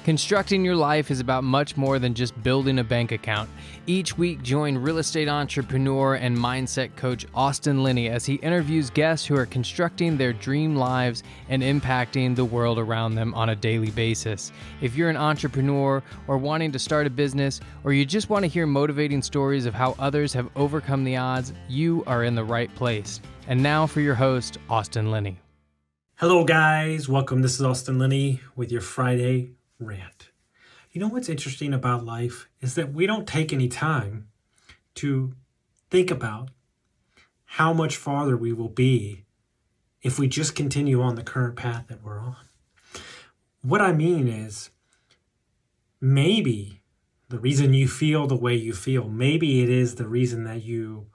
Constructing your life is about much more than just building a bank account. Each week, join real estate entrepreneur and mindset coach Austin Linney as he interviews guests who are constructing their dream lives and impacting the world around them on a daily basis. If you're an entrepreneur or wanting to start a business, or you just want to hear motivating stories of how others have overcome the odds, you are in the right place. And now for your host, Austin Linney. Hello guys, welcome. This is Austin Linney with your Friday Rant. You know what's interesting about life is that we don't take any time to think about how much farther we will be if we just continue on the current path that we're on. What I mean is, maybe the reason you feel the way you feel, maybe it is the reason that you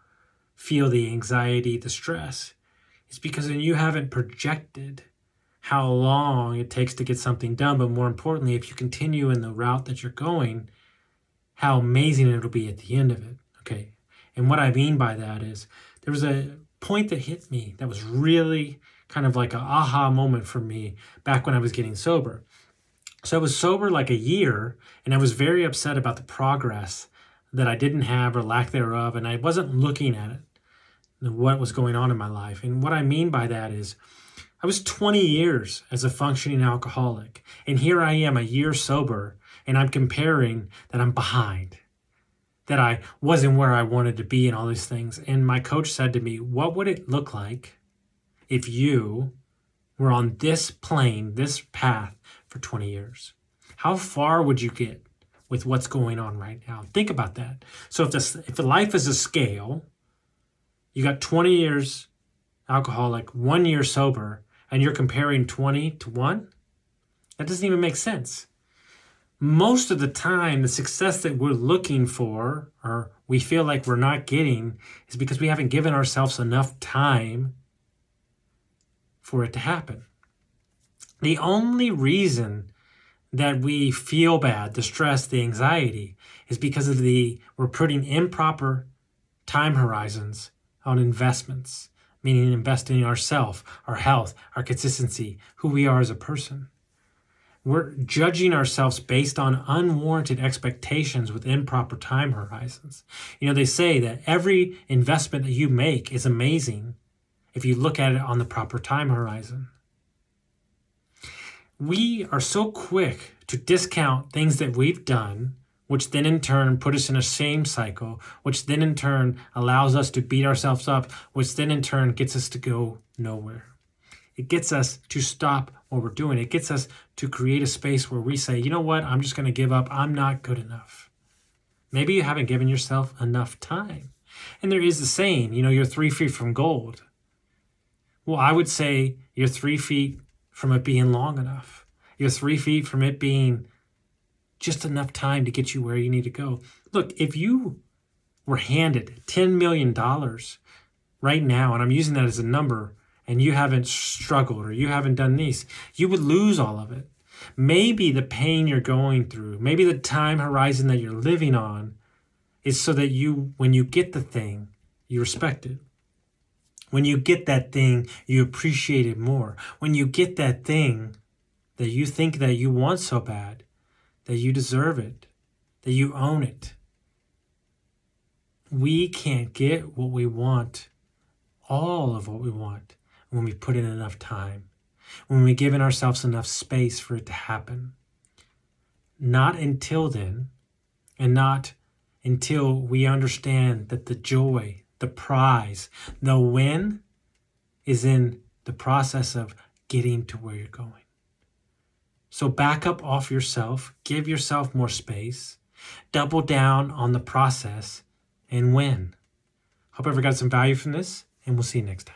feel the anxiety, the stress, is because you haven't projected how long it takes to get something done, but more importantly, if you continue in the route that you're going, how amazing it'll be at the end of it, okay? And what I mean by that is, there was a point that hit me that was really kind of like an aha moment for me back when I was getting sober. So I was sober like a year, and I was very upset about the progress that I didn't have or lack thereof, and I wasn't looking at it, what was going on in my life. And what I mean by that is, I was 20 years as a functioning alcoholic, and here I am a year sober, and I'm comparing that I'm behind, that I wasn't where I wanted to be and all these things. And my coach said to me, what would it look like if you were on this plane, this path for 20 years? How far would you get with what's going on right now? Think about that. So if the life is a scale, you got 20 years alcoholic, 1 year sober, and you're comparing 20 to 1? That doesn't even make sense. Most of the time, the success that we're looking for, or we feel like we're not getting, is because we haven't given ourselves enough time for it to happen. The only reason that we feel bad, the stress, the anxiety, is because of we're putting improper time horizons on investments, meaning investing in ourselves, our health, our consistency, who we are as a person. We're judging ourselves based on unwarranted expectations with improper time horizons. You know, they say that every investment that you make is amazing if you look at it on the proper time horizon. We are so quick to discount things that we've done, which then in turn put us in a shame cycle, which then in turn allows us to beat ourselves up, which then in turn gets us to go nowhere. It gets us to stop what we're doing. It gets us to create a space where we say, you know what, I'm just going to give up. I'm not good enough. Maybe you haven't given yourself enough time. And there is the saying, you know, you're 3 feet from gold. Well, I would say you're 3 feet from it being long enough. You're 3 feet from it being just enough time to get you where you need to go. Look, if you were handed $10 million right now, and I'm using that as a number, and you haven't struggled or you haven't done these, you would lose all of it. Maybe the pain you're going through, maybe the time horizon that you're living on is so that when you get the thing, you respect it. When you get that thing, you appreciate it more. When you get that thing that you think that you want so bad, that you deserve it, that you own it. We can't get what we want, all of what we want, when we put in enough time, when we give ourselves enough space for it to happen. Not until then, and not until we understand that the joy, the prize, the win is in the process of getting to where you're going. So back up off yourself, give yourself more space, double down on the process, and win. Hope everyone got some value from this, and we'll see you next time.